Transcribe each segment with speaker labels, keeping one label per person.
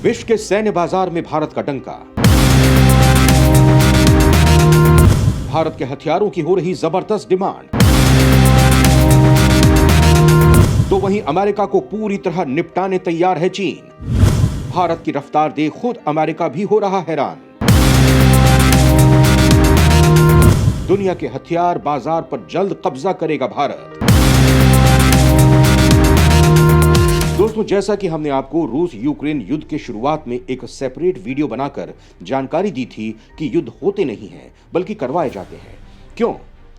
Speaker 1: विश्व के सैन्य बाजार में भारत का डंका। भारत के हथियारों की हो रही जबरदस्त डिमांड, तो वहीं अमेरिका को पूरी तरह निपटाने तैयार है चीन। भारत की रफ्तार देख खुद अमेरिका भी हो रहा हैरान। दुनिया के हथियार बाजार पर जल्द कब्जा करेगा भारत। दोस्तों, जैसा कि हमने आपको रूस यूक्रेन युद्ध के शुरुआत में एक सेपरेट वीडियो बनाकर जानकारी दी थी कि युद्ध होते नहीं हैं बल्कि करवाए जाते हैं। क्यों?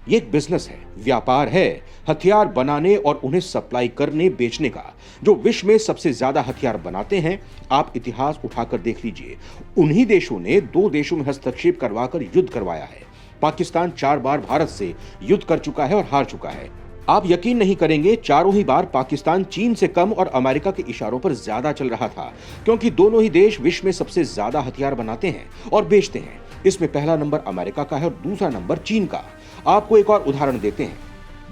Speaker 1: ये एक बिजनेस है, व्यापार है, हथियार बनाने और उन्हें सप्लाई करने बेचने का। जो विश्व में सबसे ज्यादा हथियार बनाते हैं, आप इतिहास उठाकर देख लीजिए, उन्हीं देशों ने दो देशों में हस्तक्षेप करवाकर युद्ध करवाया है। पाकिस्तान 4 बार भारत से युद्ध कर चुका है और हार चुका है। आप यकीन नहीं करेंगे, चारों ही बार पाकिस्तान चीन से कम और अमेरिका के इशारों पर ज्यादा चल रहा था, क्योंकि दोनों ही देश विश्व में सबसे ज्यादा हथियार बनाते हैं और बेचते हैं। इसमें पहला नंबर अमेरिका का है और दूसरा नंबर चीन का। आपको एक और उदाहरण देते हैं,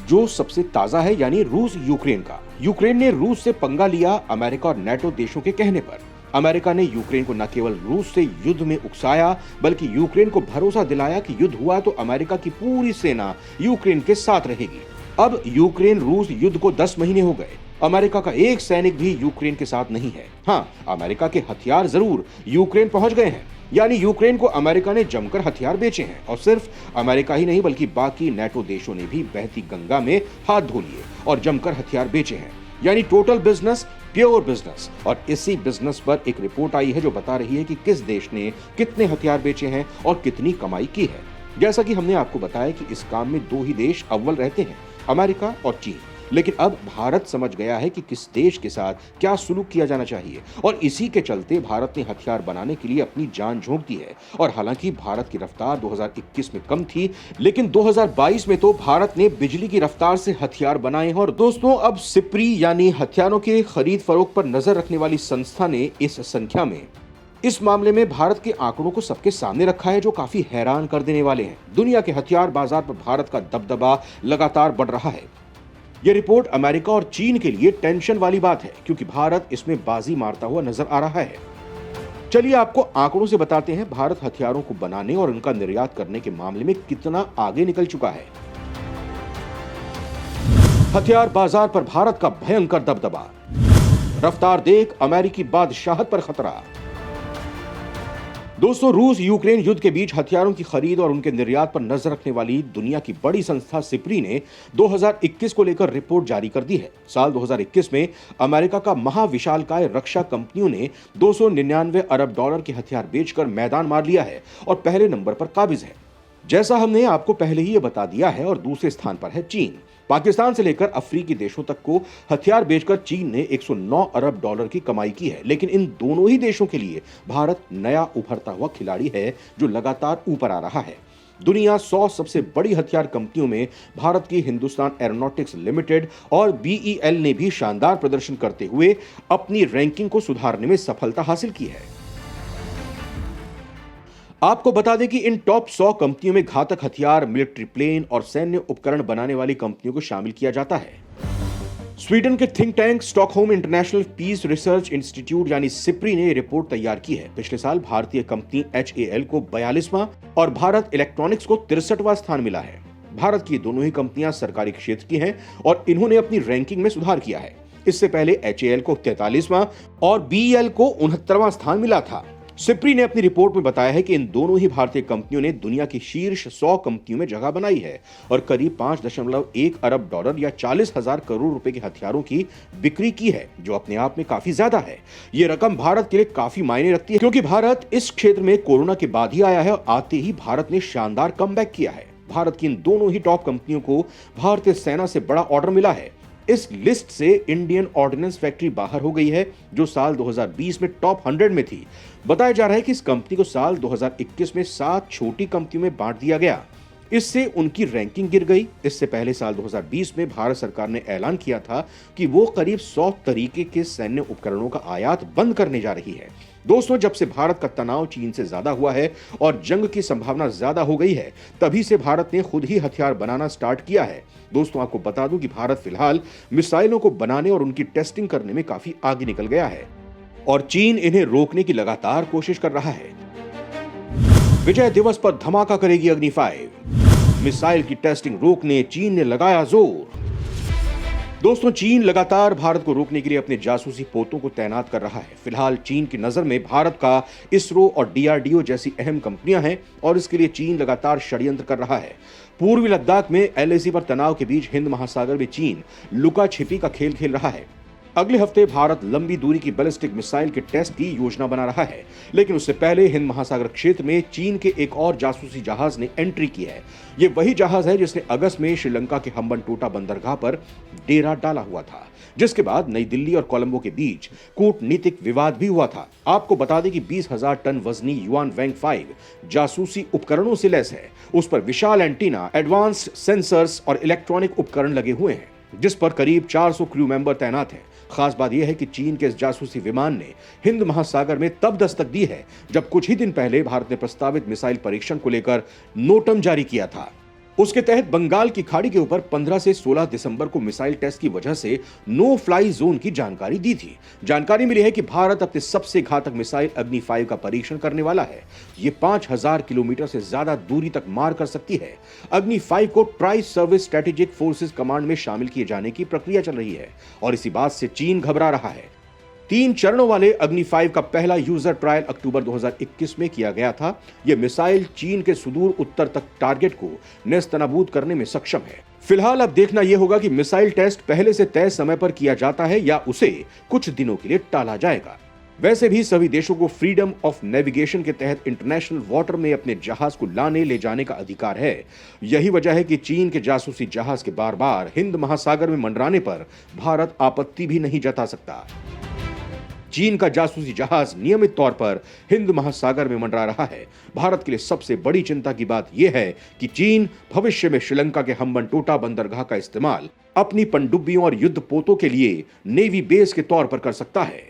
Speaker 1: जो सबसे ताजा है, यानी रूस यूक्रेन का। यूक्रेन ने रूस से पंगा लिया अमेरिका और नेटो देशों के कहने पर। अमेरिका ने यूक्रेन को न केवल रूस से युद्ध में उकसाया, बल्कि यूक्रेन को भरोसा दिलाया कि युद्ध हुआ तो अमेरिका की पूरी सेना यूक्रेन के साथ रहेगी। अब यूक्रेन रूस युद्ध को 10 महीने हो गए, अमेरिका का एक सैनिक भी यूक्रेन के साथ नहीं है। हाँ, अमेरिका के हथियार जरूर यूक्रेन पहुंच गए हैं, यानी यूक्रेन को अमेरिका ने जमकर हथियार बेचे हैं। और सिर्फ अमेरिका ही नहीं बल्कि बाकी नेटो देशों ने भी बहती गंगा में हाथ धो लिए और जमकर हथियार बेचे हैं, यानी टोटल बिजनेस, प्योर बिजनेस। और इसी बिजनेस पर एक रिपोर्ट आई है जो बता रही है कि किस देश ने कितने हथियार बेचे हैं और कितनी कमाई की है। जैसा कि हमने आपको बताया कि इस काम में दो ही देश अव्वल रहते हैं, अमेरिका और चीन। लेकिन अब भारत समझ गया है कि किस देश के साथ क्या सुलूक किया जाना चाहिए, और इसी के चलते भारत ने हथियार बनाने के लिए अपनी जान झोंक दी है। और हालांकि भारत की रफ्तार 2021 में कम थी, लेकिन 2022 में तो भारत ने बिजली की रफ्तार से हथियार बनाए हैं। और दोस्तों, अब सिप्री यानी हथियारों के खरीद फरोख्त पर नजर रखने वाली संस्था ने इस संख्या में, इस मामले में भारत के आंकड़ों को सबके सामने रखा है, जो काफी हैरान कर देने वाले हैं। दुनिया के हथियार बाजार पर भारत का दबदबा लगातार बढ़ रहा है। यह रिपोर्ट अमेरिका और चीन के लिए टेंशन वाली बात है, क्योंकि भारत इसमें बाजी मारता हुआ नजर आ रहा है। चलिए आपको आंकड़ों से बताते हैं भारत हथियारों को बनाने और उनका निर्यात करने के मामले में कितना आगे निकल चुका है। हथियार बाजार पर भारत का भयंकर दबदबा, रफ्तार देख अमेरिकी बादशाहत पर खतरा। दोस्तों, रूस यूक्रेन युद्ध के बीच हथियारों की खरीद और उनके निर्यात पर नजर रखने वाली दुनिया की बड़ी संस्था सिप्री ने 2021 को लेकर रिपोर्ट जारी कर दी है। साल 2021 में अमेरिका का महाविशालकाय रक्षा कंपनियों ने $299 अरब के हथियार बेचकर मैदान मार लिया है और पहले नंबर पर काबिज है, जैसा हमने आपको पहले ही ये बता दिया है। और दूसरे स्थान पर है चीन। पाकिस्तान से लेकर अफ्रीकी देशों तक को हथियार बेचकर चीन ने $109 अरब की कमाई की है। लेकिन इन दोनों ही देशों के लिए भारत नया उभरता हुआ खिलाड़ी है, जो लगातार ऊपर आ रहा है। दुनिया 100 सबसे बड़ी हथियार कंपनियों में भारत की हिंदुस्तान एरोनॉटिक्स लिमिटेड और BEL ने भी शानदार प्रदर्शन करते हुए अपनी रैंकिंग को सुधारने में सफलता हासिल की है। आपको बता दें कि इन टॉप 100 कंपनियों में घातक हथियार, मिलिट्री प्लेन और सैन्य उपकरण बनाने वाली कंपनियों को शामिल किया जाता है। स्वीडन के think tank Stockholm International Peace Research Institute यानी सिप्री ने रिपोर्ट तैयार की है। पिछले साल भारतीय कंपनी HAL को 42वां और भारत इलेक्ट्रॉनिक्स को 63वां स्थान मिला है। भारत की दोनों ही कंपनियां सरकारी क्षेत्र की हैं और इन्होंने अपनी रैंकिंग में सुधार किया है। इससे पहले HAL को 43वां और BEL को 69वां स्थान मिला था। सिप्री ने अपनी रिपोर्ट में बताया है कि इन दोनों ही भारतीय कंपनियों ने दुनिया की शीर्ष 100 कंपनियों में जगह बनाई है और करीब $5.1 अरब या 40,000 करोड़ रुपए के हथियारों की बिक्री की है, जो अपने आप में काफी ज्यादा है। ये रकम भारत के लिए काफी मायने रखती है, क्योंकि भारत इस क्षेत्र में कोरोना के बाद ही आया है और आते ही भारत ने शानदार कमबैक किया है। भारत की इन दोनों ही टॉप कंपनियों को भारतीय सेना से बड़ा ऑर्डर मिला है। इस लिस्ट से इंडियन ऑर्डिनेंस फैक्ट्री बाहर हो गई है, जो साल 2020 में टॉप 100 में थी। बताया जा रहा है कि इस कंपनी को साल 2021 में 7 छोटी कंपनियों में बांट दिया गया। इससे उनकी रैंकिंग गिर गई। इससे पहले साल 2020 में भारत सरकार ने ऐलान किया था कि वो करीब 100 तरीके के सैन्य उपकरणों का आयात बंद करने जा रही है। दोस्तों, जब से भारत का तनाव चीन से ज्यादा हुआ है और जंग की संभावना ज्यादा हो गई है, तभी से भारत ने खुद ही हथियार बनाना स्टार्ट किया है। दोस्तों, आपको बता दूं कि भारत फिलहाल मिसाइलों को बनाने और उनकी टेस्टिंग करने में काफी आगे निकल गया है। और चीन इन्हें रोकने की लगातार कोशिश कर रहा है। विजय दिवस पर धमाका करेगी अग्नि 5। मिसाइल की टेस्टिंग रोकने चीन ने लगाया जोर। दोस्तों, चीन लगातार भारत को रोकने के लिए अपने जासूसी पोतों को तैनात कर रहा है। फिलहाल चीन की नजर में भारत का इसरो और डीआरडीओ जैसी अहम कंपनियां हैं और इसके लिए चीन लगातार षड्यंत्र कर रहा है। पूर्वी लद्दाख में एलएसी पर तनाव के बीच हिंद महासागर में चीन लुका छिपी का खेल खेल रहा है। अगले हफ्ते भारत लंबी दूरी की बैलिस्टिक मिसाइल के टेस्ट की योजना बना रहा है, लेकिन उससे पहले हिंद महासागर क्षेत्र में चीन के एक और जासूसी जहाज ने एंट्री की है। यह वही जहाज है जिसने अगस्त में श्रीलंका के हम्बनटोटा बंदरगाह पर डेरा डाला हुआ था, जिसके बाद नई दिल्ली और कोलंबो के बीच कूटनीतिक विवाद भी हुआ था। आपको बता दें कि 20,000 टन वजनी युआन वैंग 5 जासूसी उपकरणों से लैस है। उस पर विशाल एंटीना, एडवांस्ड सेंसर्स और इलेक्ट्रॉनिक उपकरण लगे हुए हैं, जिस पर करीब 400 क्रू मेंबर तैनात हैं। खास बात यह है कि चीन के इस जासूसी विमान ने हिंद महासागर में तब दस्तक दी है जब कुछ ही दिन पहले भारत ने प्रस्तावित मिसाइल परीक्षण को लेकर नोटम जारी किया था। उसके तहत बंगाल की खाड़ी के ऊपर 15 से 16 दिसंबर को मिसाइल टेस्ट की वजह से नो फ्लाई जोन की जानकारी दी थी। जानकारी मिली है कि भारत अपने सबसे घातक मिसाइल अग्नि 5 का परीक्षण करने वाला है। ये 5000 किलोमीटर से ज्यादा दूरी तक मार कर सकती है। अग्नि 5 को tri service strategic forces command में शामिल किए जाने की प्रक्रिया चल रही है और इसी बात से चीन घबरा रहा है। 3 चरणों वाले अग्नि 5 का पहला यूजर ट्रायल अक्टूबर 2021 में किया गया था। यह मिसाइल चीन के सुदूर उत्तर तक टारगेट को नेस्तनाबूद करने में सक्षम है। फिलहाल अब देखना यह होगा कि मिसाइल टेस्ट पहले से तय समय पर किया जाता है या उसे कुछ दिनों के लिए टाला जाएगा। वैसे भी सभी देशों को फ्रीडम ऑफ नेविगेशन के तहत इंटरनेशनल वाटर में अपने जहाज को लाने ले जाने का अधिकार है। यही वजह है कि चीन के जासूसी जहाज के बार बार हिंद महासागर में मंडराने पर भारत आपत्ति भी नहीं जता सकता। चीन का जासूसी जहाज नियमित तौर पर हिंद महासागर में मंडरा रहा है। भारत के लिए सबसे बड़ी चिंता की बात यह है कि चीन भविष्य में श्रीलंका के हम्बनटोटा बंदरगाह का इस्तेमाल अपनी पनडुब्बियों और युद्ध पोतों के लिए नेवी बेस के तौर पर कर सकता है।